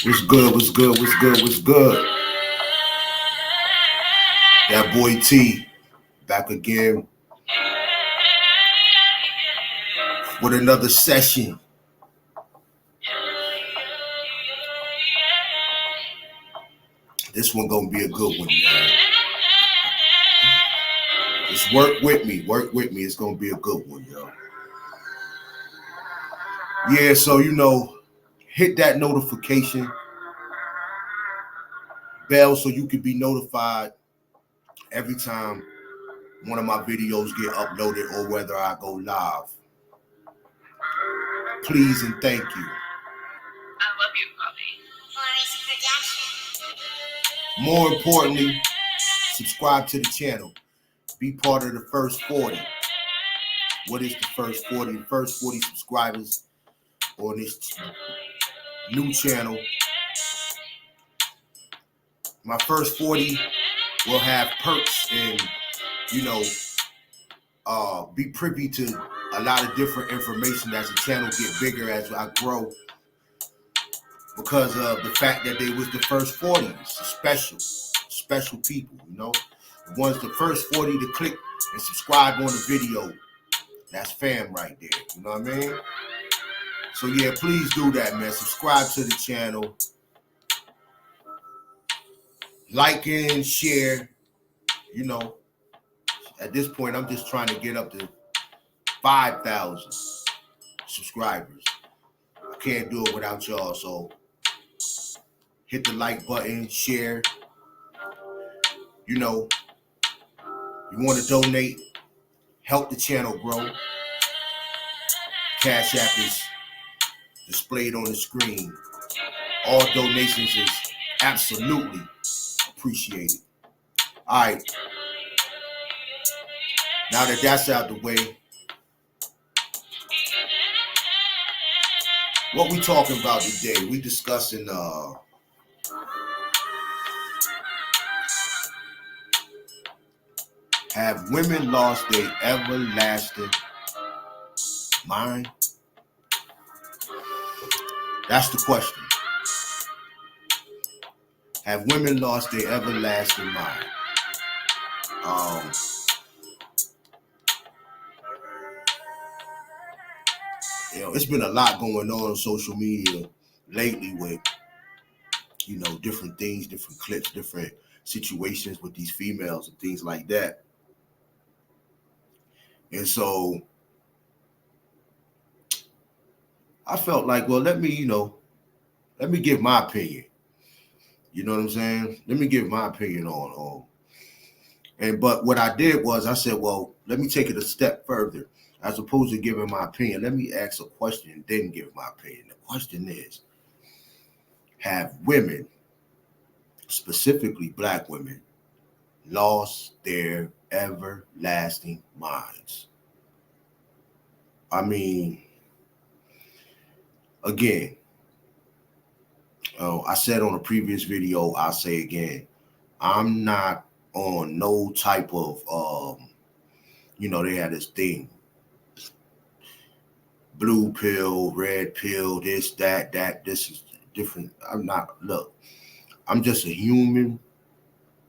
What's good? What's good? What's good? What's good? That boy T back again with another session. This one gonna be a good one, man. Just work with me. Work with me. It's gonna be a good one, yo. Yeah, so hit that notification bell so you can be notified every time one of my videos get uploaded or whether I go live. Please and thank you. I love you, puppy. More importantly, subscribe to the channel. Be part of the first 40. What is the first 40? The first 40 subscribers on this new channel. My first 40 will have perks and, be privy to a lot of different information as the channel get bigger, as I grow, because of the fact that they was the first 40. Special people, the first 40 to click and subscribe on the video. That's fam right there, you know what I mean? So yeah, please do that, man. Subscribe to the channel. Like and share. At this point, I'm just trying to get up to 5,000 subscribers. I can't do it without y'all, so hit the like button, share. You want to donate, help the channel grow. Cash App is displayed on the screen. All donations is absolutely appreciated. All right. Now that that's out the way, what we talking about today? We discussing have women lost their everlasting mind? That's the question. Have women lost their everlasting mind? It's been a lot going on social media lately with, different things, different clips, different situations with these females and things like that. And so I felt like, well, let me give my opinion. You know what I'm saying? Let me give my opinion on. But what I did was I said, well, let me take it a step further. As opposed to giving my opinion, let me ask a question and then give my opinion. The question is, have women, specifically black women, lost their everlasting minds? I mean, again, I said on a previous video, I'll say again, I'm not on no type of, they had this thing, blue pill, red pill, this is different. I'm just a human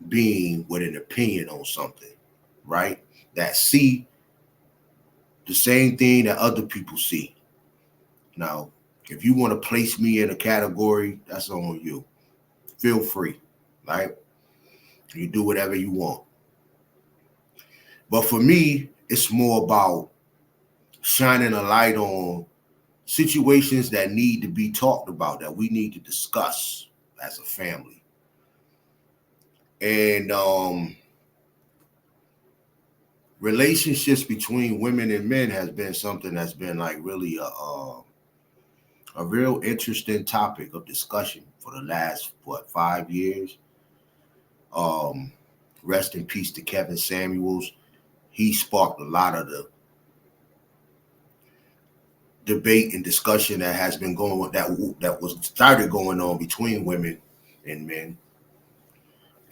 being with an opinion on something, right? That see the same thing that other people see. Now, if you want to place me in a category, that's on you. Feel free, right? You do whatever you want. But for me, it's more about shining a light on situations that need to be talked about, that we need to discuss as a family. And relationships between women and men has been something that's been like really a real interesting topic of discussion for the last 5 years. Rest in peace to Kevin Samuels. He sparked a lot of the debate and discussion that has been going that was started going on between women and men.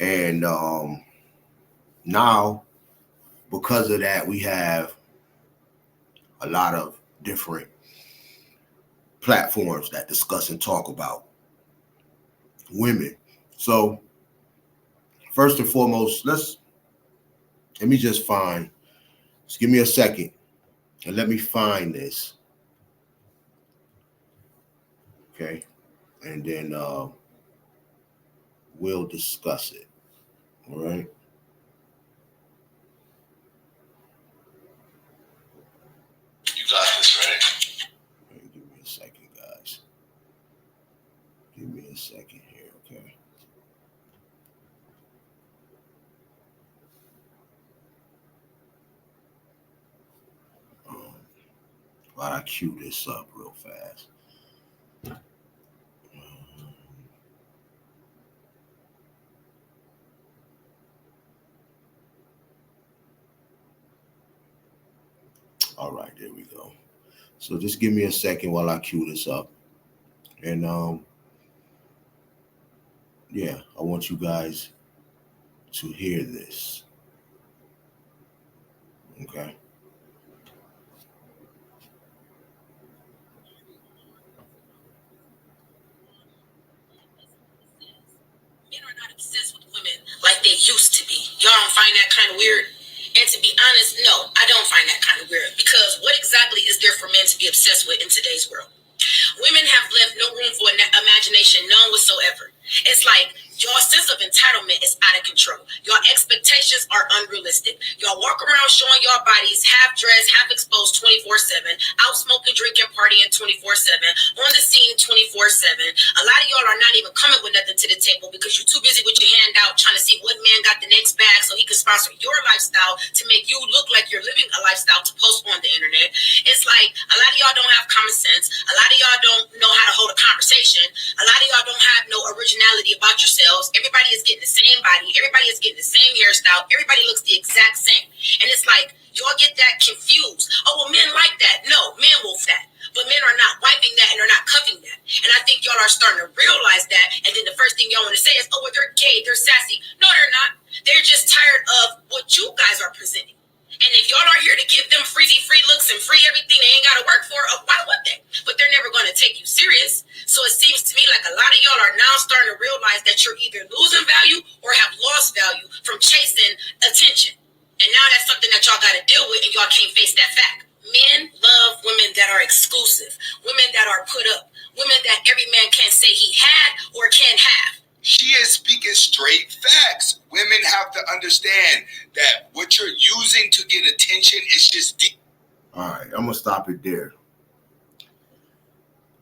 And now, because of that, we have a lot of different platforms that discuss and talk about women. So first and foremost, let me just find. Just give me a second and let me find this. Okay, and then we'll discuss it. All right. You got this, right? Okay, give me a second, guys. Give me a second here, okay? While I cue this up real fast. All right, there we go. So just give me a second while I cue this up. And yeah, I want you guys to hear this. Okay. Men are not obsessed with women like they used to be. Y'all don't find that kind of weird? And to be honest, no, I don't find that kind of weird, because what exactly is there for men to be obsessed with in today's world? Women have left no room for imagination, none whatsoever. It's like your sense of entitlement is out of control. Your expectations are unrealistic. Y'all walk around showing your bodies half dressed, half exposed 24/7, out smoking, drinking, partying 24/7, on the scene 24/7. A lot of y'all are not even coming with nothing to the table because you're too busy with your hand out trying to see what man got the next bag so he can sponsor your lifestyle to make you look like you're living a lifestyle to post on the internet. It's like a lot of y'all don't have common sense. A lot of y'all don't know how to hold a conversation. A lot of y'all don't have no originality about yourselves. Everybody is getting the same body. Everybody is getting the same hairstyle. Everybody looks the exact same. And it's like y'all get that confused. Oh, well, men like that. No, men will that. But men are not wiping that and they're not cuffing that. And I think y'all are starting to realize that. And then the first thing y'all want to say is, oh, well, they're gay, they're sassy. No, they're not. They're just tired of what you guys are presenting. And if y'all are here to give them free looks and free everything they ain't got to work for, why would they? But they're never going to take you serious. So it seems to me like a lot of y'all are now starting to realize that you're either losing value or have lost value from chasing attention. And now that's something that y'all got to deal with, and y'all can't face that fact. Men love women that are exclusive, women that are put up, women that every man can't say he had or can have. She is speaking straight facts. Women have to understand that what you're using to get attention is just deep. All right, I'm gonna stop it there.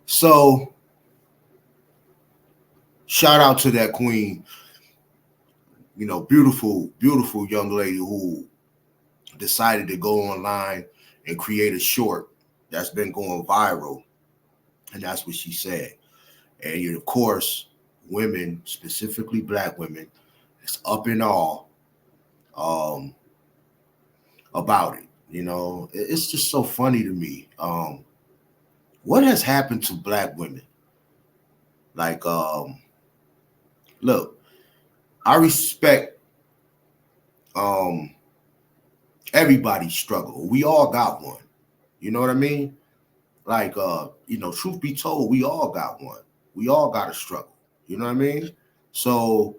So, shout out to that queen. You know, beautiful, beautiful young lady who decided to go online and create a short that's been going viral, and that's what she said. And of course, women, specifically black women, is up in awe about it. You know, it's just so funny to me. What has happened to black women? Like, look, I respect everybody's struggle. We all got one. You know what I mean? Like, you know, truth be told, we all got one. We all got a struggle. You know what I mean? So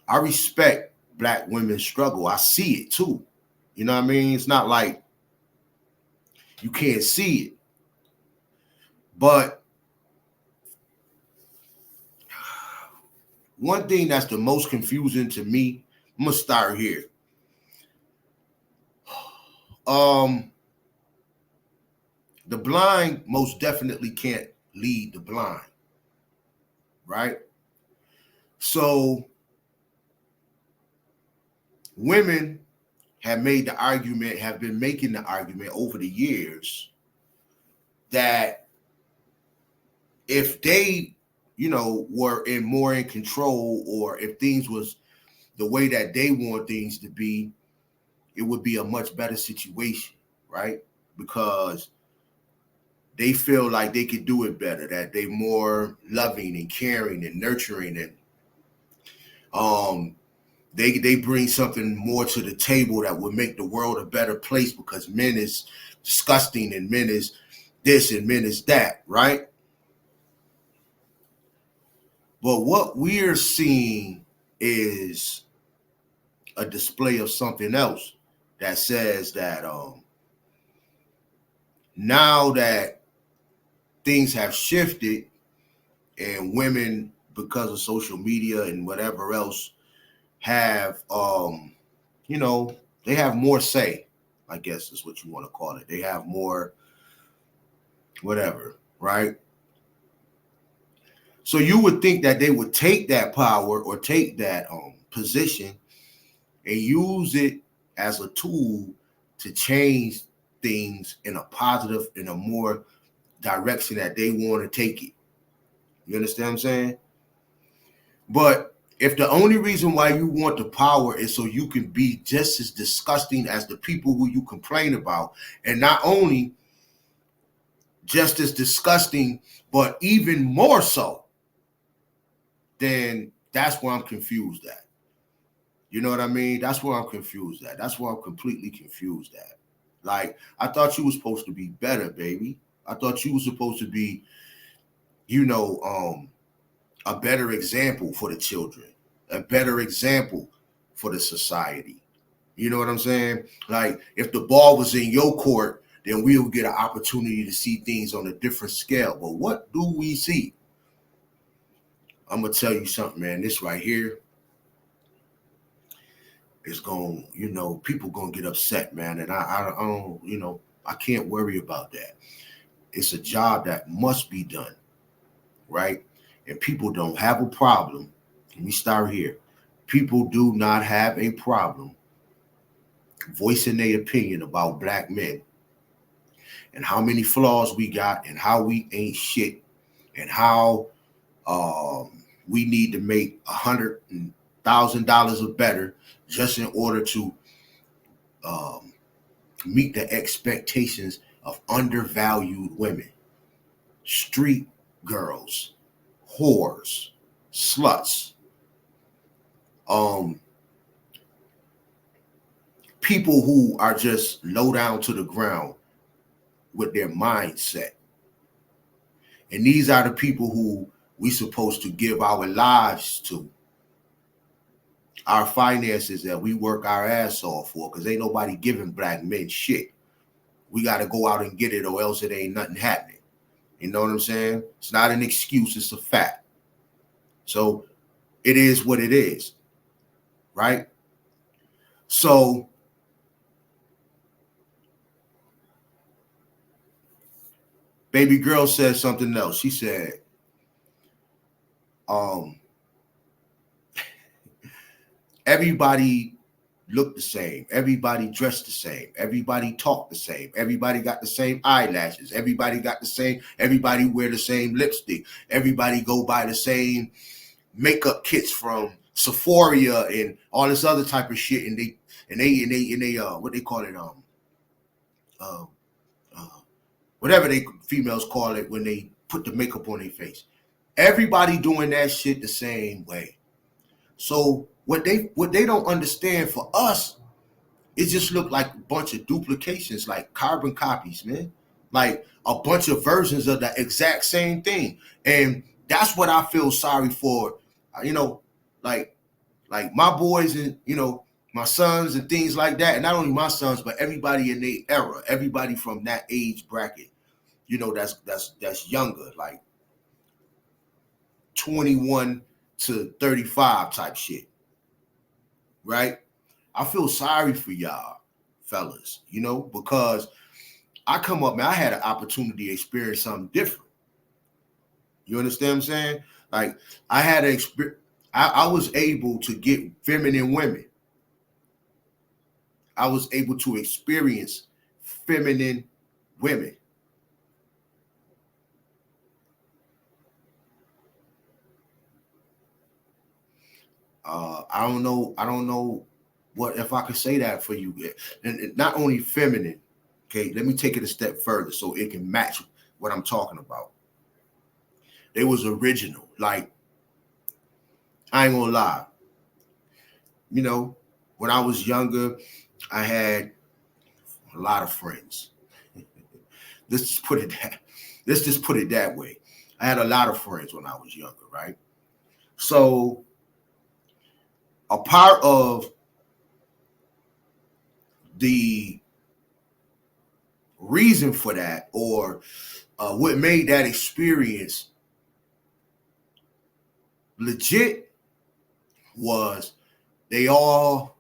I respect black women's struggle. I see it too. You know what I mean? It's not like you can't see it. But one thing that's the most confusing to me, I'm gonna start here. The blind most definitely can't lead the blind, right? So women have made the argument, have been making the argument over the years that if they, you know, were more in control, or if things was the way that they want things to be, it would be a much better situation, right? Because they feel like they could do it better, that they're more loving and caring and nurturing, and they bring something more to the table that would make the world a better place, because men is disgusting and men is this and men is that, right? But what we're seeing is a display of something else that says that now that things have shifted and women, because of social media and whatever else, have you know, they have more say, I guess is what you want to call it. They have more whatever, right? So you would think that they would take that power or take that position and use it as a tool to change things in a positive, in a more direction that they want to take it. You understand what I'm saying? But if the only reason why you want the power is so you can be just as disgusting as the people who you complain about, and not only just as disgusting, but even more so, then that's where I'm confused at. You know what I mean? That's where I'm confused at. That's where I'm completely confused at. Like, I thought you were supposed to be better, baby. I thought you were supposed to be, a better example for the children, a better example for the society. You know what I'm saying? Like, if the ball was in your court, then we'll get an opportunity to see things on a different scale. But what do we see? I'm going to tell you something, man. This right here is going, people going to get upset, man. And I don't, I can't worry about that. It's a job that must be done, right? And people don't have a problem. Let me start here. People do not have a problem voicing their opinion about black men and how many flaws we got and how we ain't shit and how we need to make $100,000 or better just in order to meet the expectations of undervalued women, street girls, whores, sluts, people who are just low down to the ground with their mindset. And these are the people who we supposed to give our lives to, our finances that we work our ass off for, because ain't nobody giving black men shit. We got to go out and get it, or else it ain't nothing happening. You know what I'm saying? It's not an excuse, it's a fact. So it is what it is, right? So baby girl said something else. She said, everybody looked the same. Everybody dressed the same. Everybody talked the same. Everybody got the same eyelashes. Everybody got the same. Everybody wear the same lipstick. Everybody go buy the same makeup kits from Sephora and all this other type of shit. And they what they call it, whatever they females call it when they put the makeup on their face. Everybody doing that shit the same way. So what they don't understand, for us, it just looked like a bunch of duplications, like carbon copies, man. Like a bunch of versions of the exact same thing. And that's what I feel sorry for, like my boys and, my sons and things like that. And not only my sons, but everybody in their era, everybody from that age bracket, that's younger, like 21 to 35 type shit, right? I feel sorry for y'all fellas, because I come up, man, I had an opportunity to experience something different. You understand what I'm saying? Like, I had an experience. I was able to get feminine women. I was able to experience feminine women. I don't know what, if I could say that for you. And not only feminine, okay, let me take it a step further so it can match what I'm talking about. They was original. Like, I ain't gonna lie. When I was younger, I had a lot of friends. Let's just put it that way. I had a lot of friends when I was younger, right? So a part of the reason for that, or what made that experience legit, was they all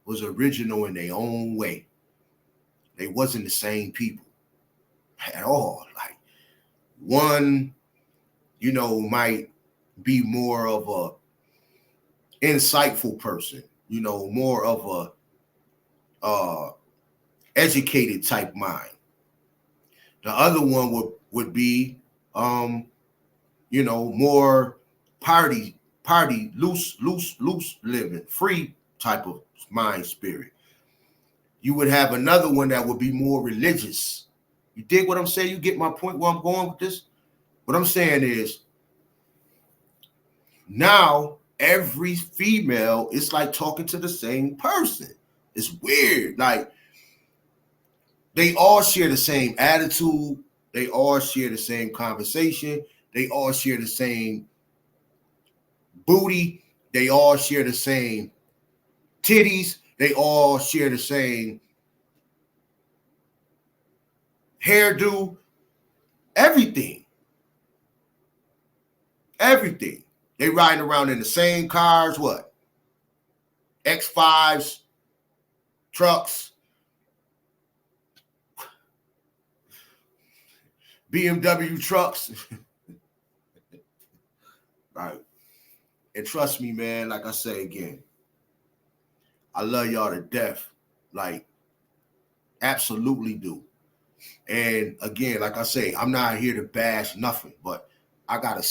was original in their own way. They wasn't the same people at all. Like one, might be more of a insightful person, more of a educated type mind. The other one would be more party loose living, free type of mind spirit. You would have another one that would be more religious. You dig what I'm saying? You get my point where I'm going with this? What I'm saying is, now every female is like talking to the same person. It's weird. Like, they all share the same attitude. They all share the same conversation. They all share the same booty. They all share the same titties. They all share the same hairdo. Everything. Everything. They riding around in the same cars. What? X5s, trucks, BMW trucks. Right. And trust me, man, like I say again, I love y'all to death. Like, absolutely do. And again, like I say, I'm not here to bash nothing, but I got to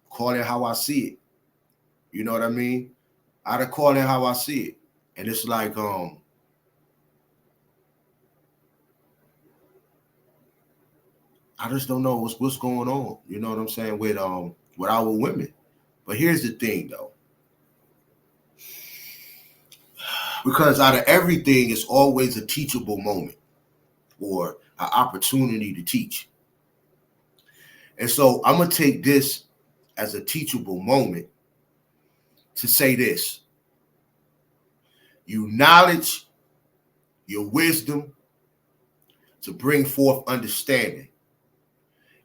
call it how I see it. You know what I mean? I got to call it how I see it. And it's like, I just don't know what's going on. You know what I'm saying? With our women. But here's the thing, though. Because out of everything, it's always a teachable moment or an opportunity to teach. And so I'm going to take this as a teachable moment to say this. You knowledge, your wisdom to bring forth understanding.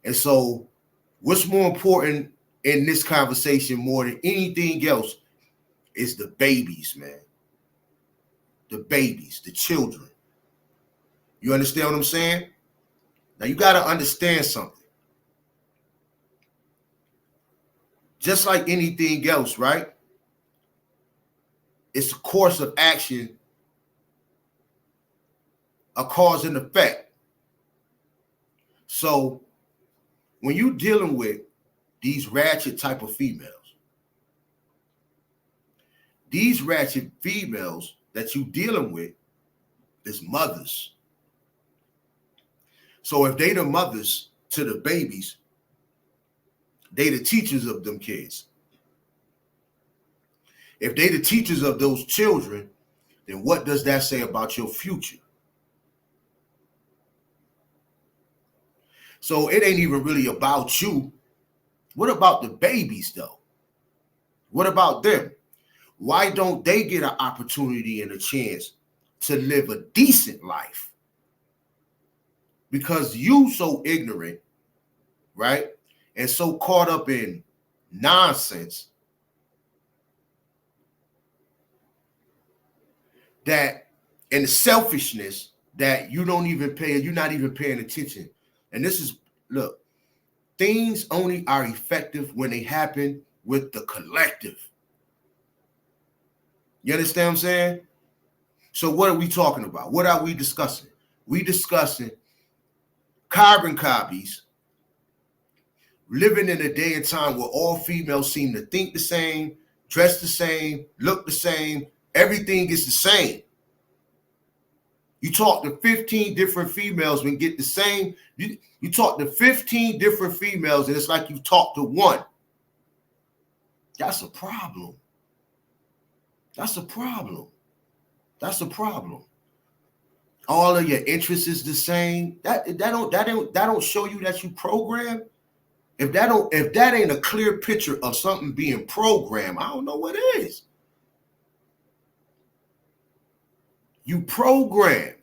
And so what's more important in this conversation more than anything else is the babies, man. The babies, the children. You understand what I'm saying? Now you got to understand something. Just like anything else, right? It's a course of action, a cause and effect. So when you're dealing with these ratchet type of females, these ratchet females that you're dealing with is mothers. So if they the mothers to the babies, they the teachers of them kids. If they the teachers of those children, then what does that say about your future? So it ain't even really about you. What about the babies, though? What about them? Why don't they get an opportunity and a chance to live a decent life? Because you so ignorant, right? And so caught up in nonsense that, and selfishness, that you're not even paying attention. And this is, look, things only are effective when they happen with the collective. You understand what I'm saying? So what are we talking about? What are we discussing? We discussing carbon copies, living in a day and time where all females seem to think the same, dress the same, look the same, everything is the same. You talk to 15 different females and get the same. You talk to 15 different females and it's like you talk to one. That's a problem. That's a problem. That's a problem. All of your interests is the same. That don't show you that you programmed. If that ain't a clear picture of something being programmed, I don't know what is. You programmed.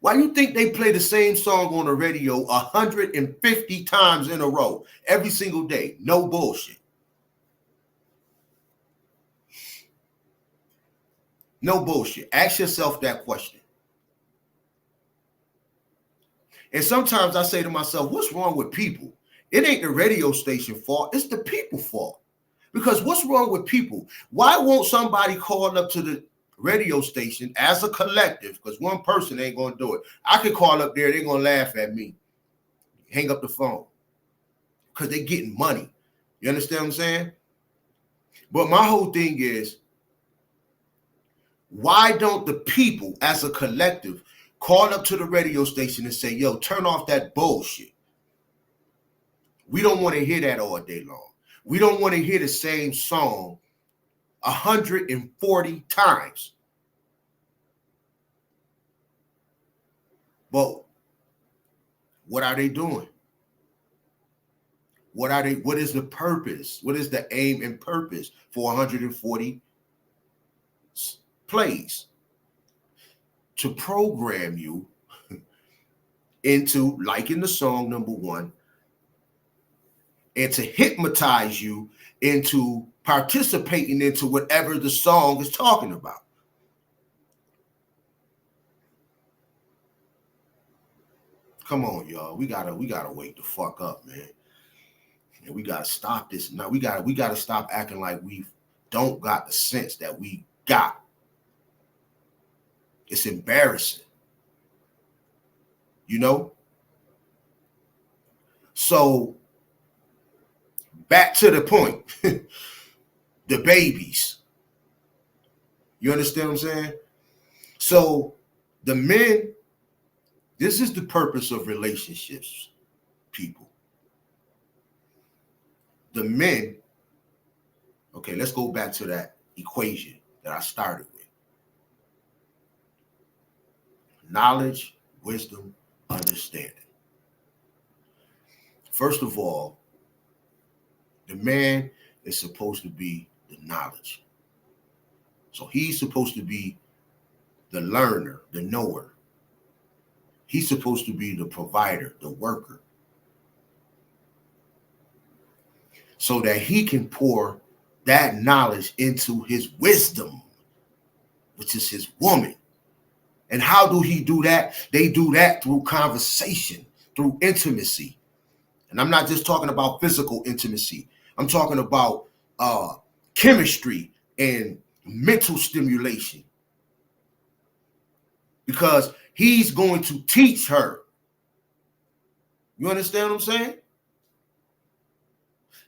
Why you think they play the same song on the radio 150 times in a row every single day? No bullshit. No bullshit. Ask yourself that question. And sometimes I say to myself, what's wrong with people? It ain't the radio station fault. It's the people fault. Because what's wrong with people? Why won't somebody call up to the radio station as a collective? Because one person ain't going to do it. I could call up there. They're going to laugh at me. Hang up the phone. Because they're getting money. You understand what I'm saying? But my whole thing is, why don't the people as a collective call up to the radio station and say, yo, turn off that bullshit. We don't want to hear that all day long. We don't want to hear the same song 140 times. But what are they doing? What is the purpose? What is the aim and purpose for 140 plays? To program you into liking the song, number one, and to hypnotize you into participating into whatever the song is talking about. Come on, y'all. We gotta wake the fuck up, man. And we gotta stop this. Now we gotta stop acting like we don't got the sense that we got. It's embarrassing. You know? So back to the point. The babies. You understand what I'm saying? So the men, this is the purpose of relationships, people. The men, okay, let's go back to that equation that I started with. Knowledge, wisdom, understanding. First of all, the man is supposed to be the knowledge. So he's supposed to be the learner, the knower. He's supposed to be the provider, the worker. So that he can pour that knowledge into his wisdom, which is his woman. And how do he do that? They do that through conversation, through intimacy. And I'm not just talking about physical intimacy. I'm talking about chemistry and mental stimulation. Because he's going to teach her. You understand what I'm saying?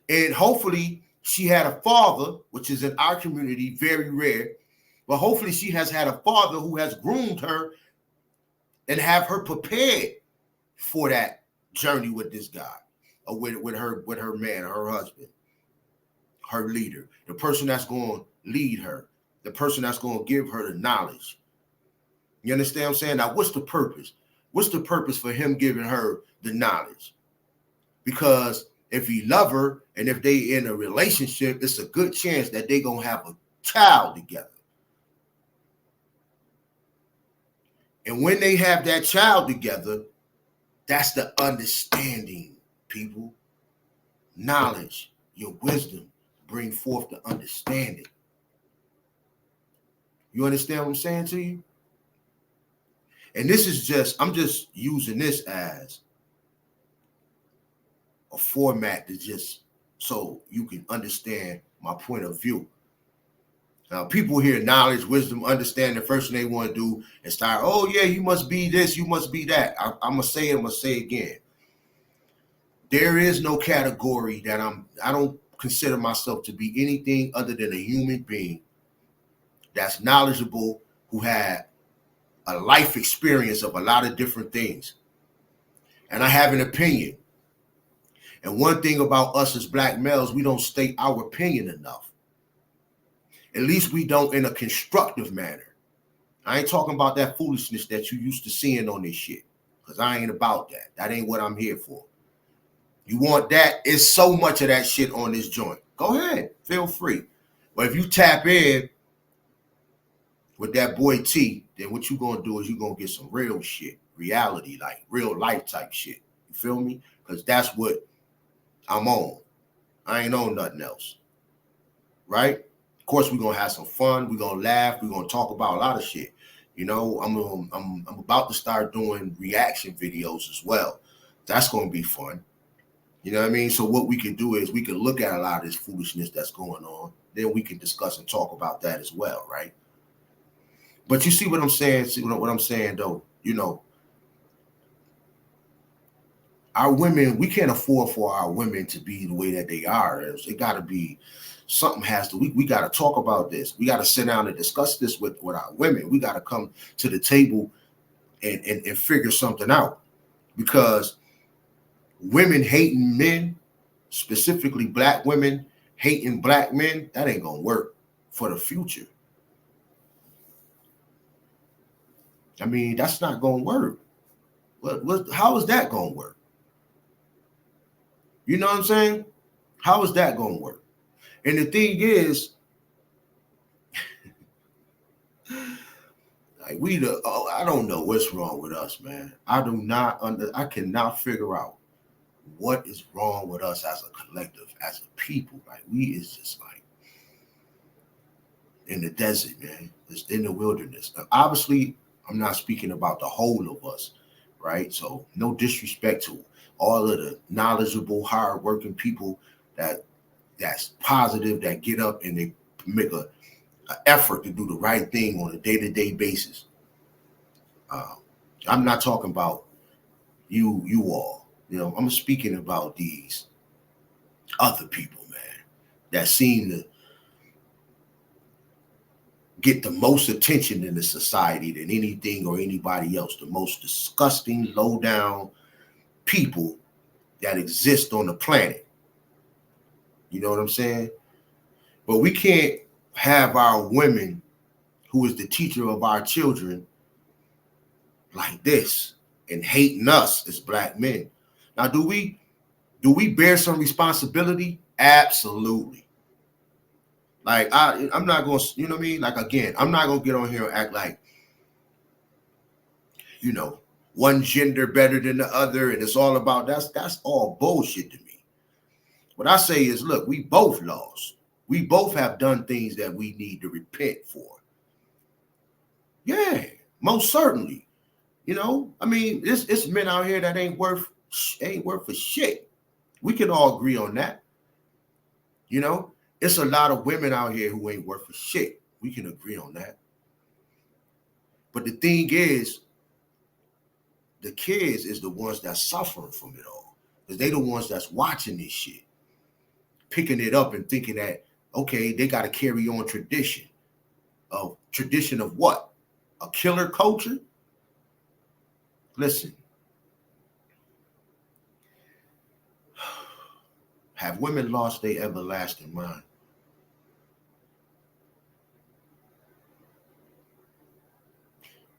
And hopefully she had a father, which is in our community very rare, but hopefully she has had a father who has groomed her and have her prepared for that journey with this guy, or with her man, her husband, her leader, the person that's going to lead her, the person that's going to give her the knowledge. You understand what I'm saying? Now, what's the purpose? What's the purpose for him giving her the knowledge? Because if he love her and if they in a relationship, it's a good chance that they going to have a child together. And when they have that child together, that's the understanding, people. Knowledge, your wisdom, bring forth the understanding. You understand what I'm saying to you? And this is just, I'm just using this as a format to just so you can understand my point of view. Now, people hear knowledge, wisdom, understanding. The first thing they want to do is start, oh, yeah, you must be this, you must be that. I'm going to say again. There is no category that I don't consider myself to be anything other than a human being that's knowledgeable, who had a life experience of a lot of different things. And I have an opinion. And one thing about us as black males, we don't state our opinion enough. At least we don't in a constructive manner. I ain't talking about that foolishness that you used to seeing on this shit. because I ain't about that. That ain't what I'm here for. You want that? It's so much of that shit on this joint. Go ahead, feel free. But if you tap in with that boy T, then what you gonna do is you gonna get some real shit, reality, like real life type shit. You feel me? Because that's what I'm on. I ain't on nothing else. Right? Of course, we're gonna have some fun. We're gonna laugh. We're gonna talk about a lot of shit. You know, I'm about to start doing reaction videos as well. That's gonna be fun. You know what I mean? So what we can do is we can look at a lot of this foolishness that's going on. Then we can discuss and talk about that as well, right? But you see what I'm saying? See what I'm saying, though? You know, our women, we can't afford for our women to be the way that they are. It got to be, something has to, we got to talk about this. We got to sit down and discuss this with our women. We got to come to the table and figure something out, because women hating men, specifically black women hating black men, that ain't going to work for the future. I mean, that's not going to work. How is that going to work? You know what I'm saying? How is that going to work? And the thing is, like I don't know what's wrong with us, man. I cannot figure out what is wrong with us as a collective, as a people. Like, we is just like in the desert, man. It's in the wilderness. Now, obviously, I'm not speaking about the whole of us, right? So no disrespect to all of the knowledgeable, hardworking people that's positive, that get up and they make an effort to do the right thing on a day-to-day basis. I'm not talking about you all. You know, I'm speaking about these other people, man, that seem to get the most attention in the society than anything or anybody else. The most disgusting, low-down people that exist on the planet. You know what I'm saying? But we can't have our women, who is the teacher of our children, like this and hating us as black men. Now, do we bear some responsibility? Absolutely. Like, I'm not going to, you know what I mean? Like, again, I'm not going to get on here and act like, you know, one gender better than the other, and it's all about, that's all bullshit to me. What I say is, look, we both lost. We both have done things that we need to repent for. Yeah, most certainly. You know, I mean, it's men out here that ain't worth a shit. We can all agree on that. You know, it's a lot of women out here who ain't worth a shit. We can agree on that. But the thing is, the kids is the ones that's suffering from it all, because they the ones that's watching this shit, picking it up and thinking that, okay, they got to carry on tradition of what? A killer culture? Listen, have women lost their everlasting mind?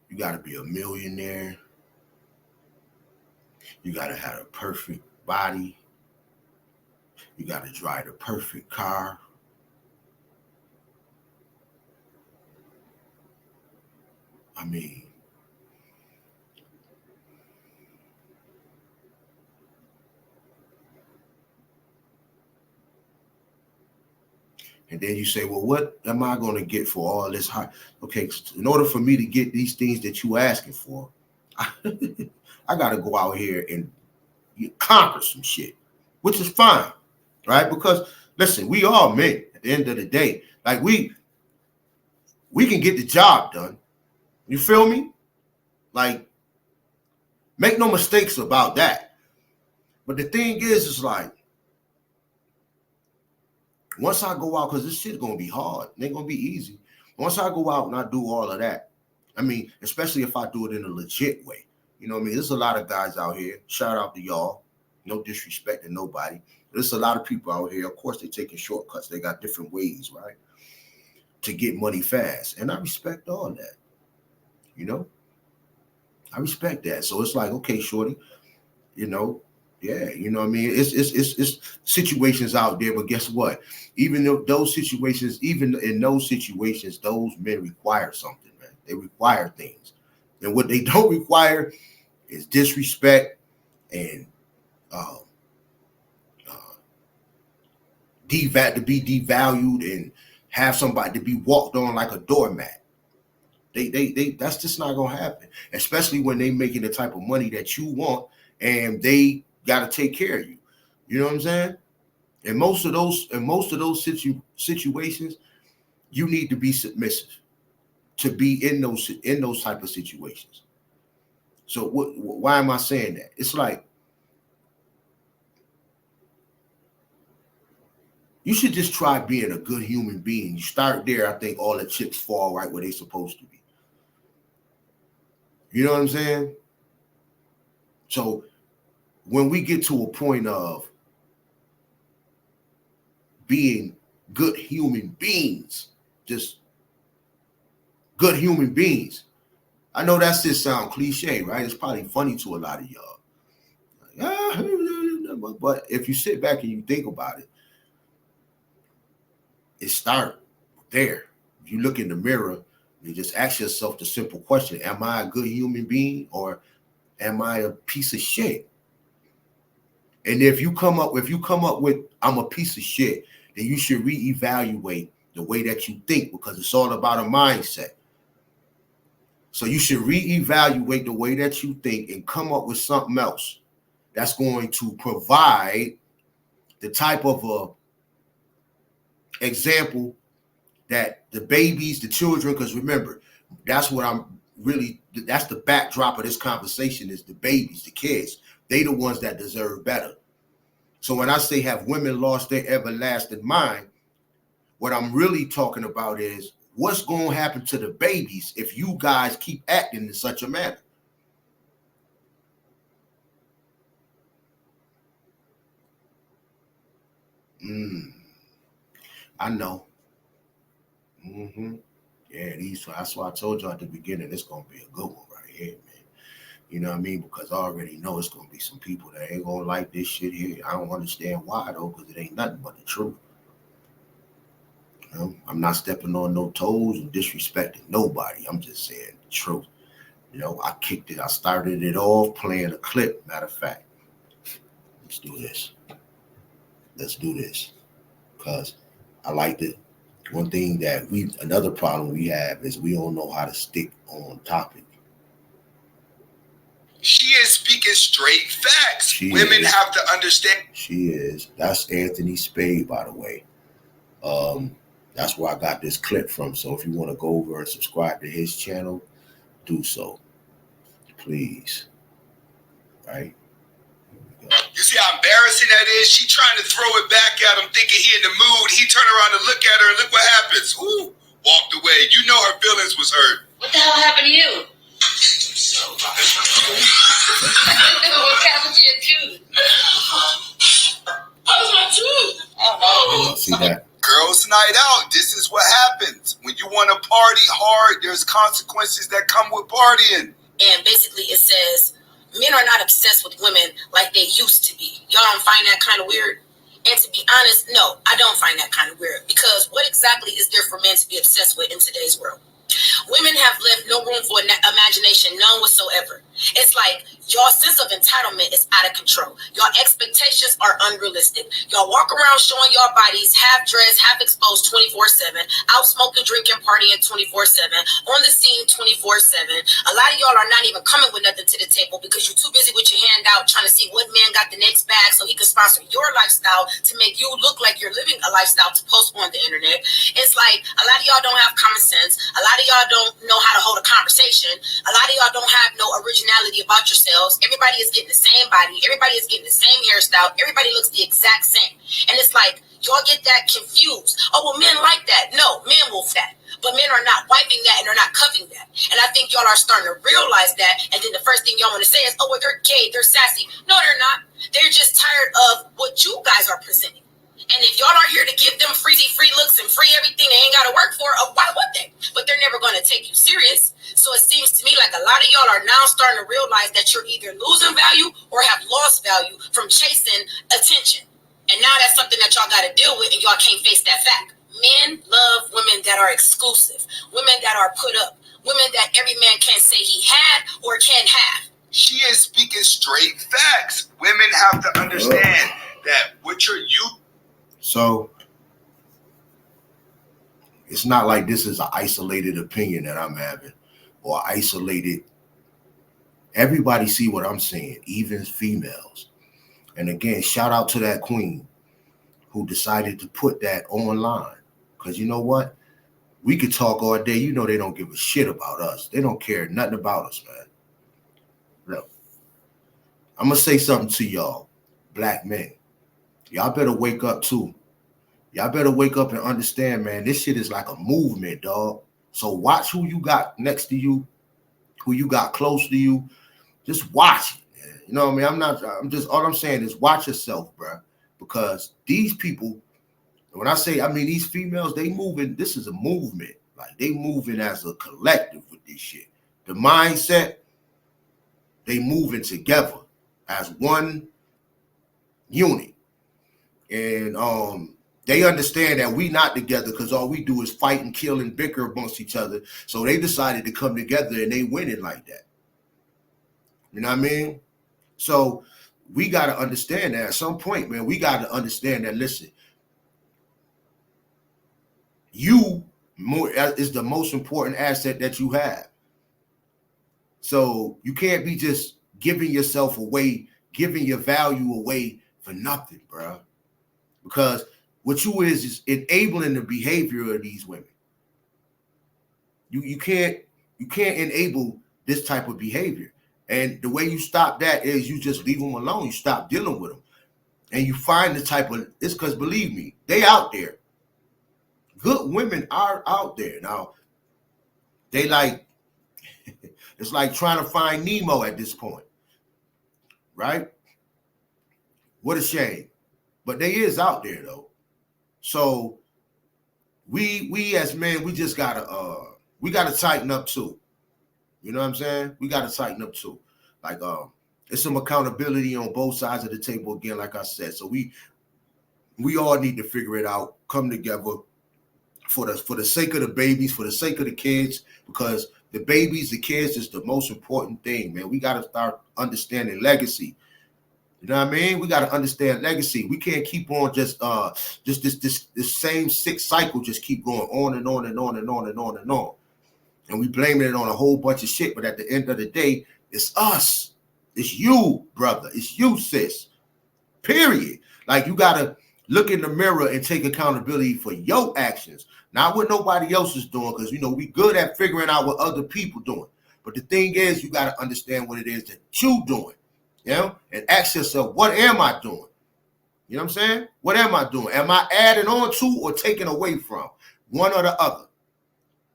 You got to be a millionaire. You got to have a perfect body. You got to drive the perfect car. I mean, and then you say, well, what am I going to get for all this high? Okay, in order for me to get these things that you asking for, I got to go out here and conquer some shit, which is fine, right? Because, listen, we all men at the end of the day. Like, we can get the job done. You feel me? Like, make no mistakes about that. But the thing is, it's like, once I go out, because this shit's going to be hard. It ain't going to be easy. Once I go out and I do all of that, I mean, especially if I do it in a legit way. You know what I mean? There's a lot of guys out here. Shout out to y'all. No disrespect to nobody. There's a lot of people out here. Of course, they're taking shortcuts. They got different ways, right, to get money fast. And I respect all that. You know? I respect that. So it's like, okay, shorty, you know, yeah, you know what I mean? It's situations out there, but guess what? Even though those situations, even in those situations, those men require something, man. They require things. And what they don't require is disrespect and uh, to be devalued and have somebody to be walked on like a doormat. They that's just not gonna happen, especially when they making the type of money that you want and they gotta take care of you. You know what I'm saying? And most of those situations, you need to be submissive to be in those type of situations. So why am I saying that? It's like you should just try being a good human being. You start there, I think all the chips fall right where they're supposed to be. You know what I'm saying? So when we get to a point of being good human beings, just good human beings. I know that's just sound cliche, right? It's probably funny to a lot of y'all. But if you sit back and you think about it, it starts there. If you look in the mirror, you just ask yourself the simple question: am I a good human being or am I a piece of shit? And if you come up with I'm a piece of shit, then you should reevaluate the way that you think, because it's all about a mindset. So you should reevaluate the way that you think and come up with something else that's going to provide the type of example that the babies, the children, because remember, that's the backdrop of this conversation is the babies, the kids. They the ones that deserve better. So when I say have women lost their everlasting mind, what I'm really talking about is what's going to happen to the babies if you guys keep acting in such a manner. I know. Yeah, that's why I told you at the beginning, it's going to be a good one right here, man. You know what I mean? Because I already know it's going to be some people that ain't going to like this shit here. I don't understand why, though, because it ain't nothing but the truth. You know? I'm not stepping on no toes and disrespecting nobody. I'm just saying the truth. You know, I started it off playing a clip. Matter of fact, let's do this. Because I like it. One thing another problem we have is we don't know how to stick on topic. She is speaking straight facts. Women have to understand. She is. That's Anthony Spade, by the way. That's where I got this clip from. So if you want to go over and subscribe to his channel, do so. Please. Right? You see how embarrassing that is? She trying to throw it back at him, thinking he in the mood. He turned around and look at her, and look what happens. Ooh, walked away. You know her feelings was hurt. What the hell happened to you? What happened to your tooth? How's my tooth? Oh, no. See that? Girls' night out. This is what happens. When you want to party hard, there's consequences that come with partying. And basically it says, men are not obsessed with women like they used to be. Y'all don't find that kind of weird? And to be honest, no, I don't find that kind of weird. Because what exactly is there for men to be obsessed with in today's world? Women have left no room for imagination, none whatsoever. It's like your sense of entitlement is out of control. Your expectations are unrealistic. Y'all walk around showing your bodies half dressed, half exposed 24/7, out smoking, drinking, partying 24/7, on the scene 24/7. A lot of y'all are not even coming with nothing to the table because you're too busy with your hand out trying to see what man got the next bag so he can sponsor your lifestyle to make you look like you're living a lifestyle to post on the internet. It's like a lot of y'all don't have common sense. A lot of y'all don't know how to hold a conversation. A lot of y'all don't have no originality about yourselves. Everybody is getting the same body. Everybody is getting the same hairstyle. Everybody looks the exact same. And it's like, y'all get that confused. Oh, well, men like that. No, men wolf that. But men are not wiping that and they're not cuffing that. And I think y'all are starting to realize that. And then the first thing y'all want to say is, oh, well, they're gay, they're sassy. No, they're not. They're just tired of what you guys are presenting. And if y'all are here to give them free looks and free everything they ain't got to work for, why would they? But they're never going to take you serious. So it seems to me like a lot of y'all are now starting to realize that you're either losing value or have lost value from chasing attention. And now that's something that y'all got to deal with, and y'all can't face that fact. Men love women that are exclusive, women that are put up, women that every man can't say he had or can have. She is speaking straight facts. Women have to understand that what you're So it's not like this is an isolated opinion that I'm having or isolated. Everybody see what I'm saying, even females. And again, shout out to that queen who decided to put that online. Because you know what? We could talk all day. You know they don't give a shit about us. They don't care nothing about us, man. Look, I'm going to say something to y'all, black men. Y'all better wake up too. Y'all better wake up and understand, man, this shit is like a movement, dog. So watch who you got next to you, who you got close to you. Just watch it, man. You know what I mean? All I'm saying is watch yourself, bro. Because these people, when I say, I mean, these females, they moving, this is a movement. Like, they moving as a collective with this shit. The mindset, they moving together as one unit. And they understand that we not together because all we do is fight and kill and bicker amongst each other. So they decided to come together and they win it like that. You know what I mean? So we got to understand that at some point, man, we got to understand that, listen, you is the most important asset that you have. So you can't be just giving yourself away, giving your value away for nothing, bro. Because what you is enabling the behavior of these women. You can't enable this type of behavior. And the way you stop that is you just leave them alone. You stop dealing with them. And you find the type of, it's because believe me, they out there. Good women are out there. Now, they like, it's like trying to find Nemo at this point. Right? What a shame. But they is out there though. So we as men, we just gotta tighten up too. You know what I'm saying? We gotta tighten up too. Like there's some accountability on both sides of the table again, like I said. So we all need to figure it out, come together for the sake of the babies, for the sake of the kids, because the babies, the kids is the most important thing, man. We gotta start understanding legacy. You know what I mean? We got to understand legacy. We can't keep on just this same sick cycle just keep going on and on and on and on and on and on. And we blaming it on a whole bunch of shit. But at the end of the day, it's us. It's you, brother. It's you, sis. Period. Like you got to look in the mirror and take accountability for your actions, not what nobody else is doing. Because, you know, we good at figuring out what other people doing. But the thing is, you got to understand what it is that you doing. You know, and ask yourself, what am I doing? You know what I'm saying? What am I doing? Am I adding on to or taking away from? One or the other.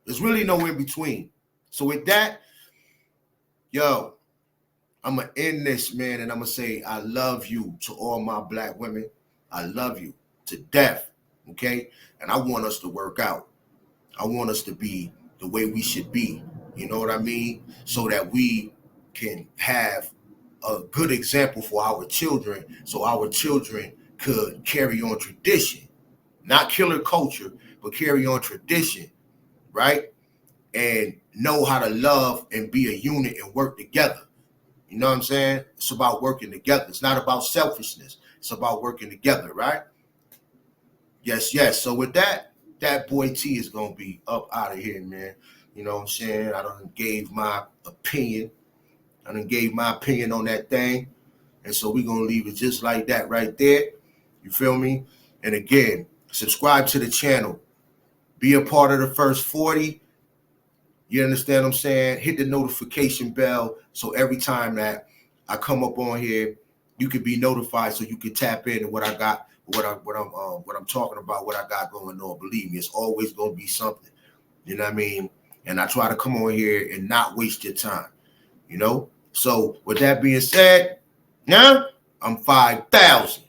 There's really no in between. So with that, yo, I'm going to end this, man, and I'm going to say I love you to all my black women. I love you to death, okay? And I want us to work out. I want us to be the way we should be, you know what I mean? So that we can have a good example for our children, so our children could carry on tradition, not killer culture, but carry on tradition, right? And know how to love and be a unit and work together. You know what I'm saying? It's about working together. It's not about selfishness. It's about working together, right? Yes, yes. So with that boy T is going to be up out of here, man. You know what I'm saying? I done gave my opinion. I done gave my opinion on that thing. And so we're going to leave it just like that right there. You feel me? And again, subscribe to the channel. Be a part of the first 40. You understand what I'm saying? Hit the notification bell so every time that I come up on here, you can be notified so you can tap into what I got, what I'm talking about, what I got going on. Believe me, it's always going to be something. You know what I mean? And I try to come on here and not waste your time. You know? So with that being said, yeah, I'm 5,000.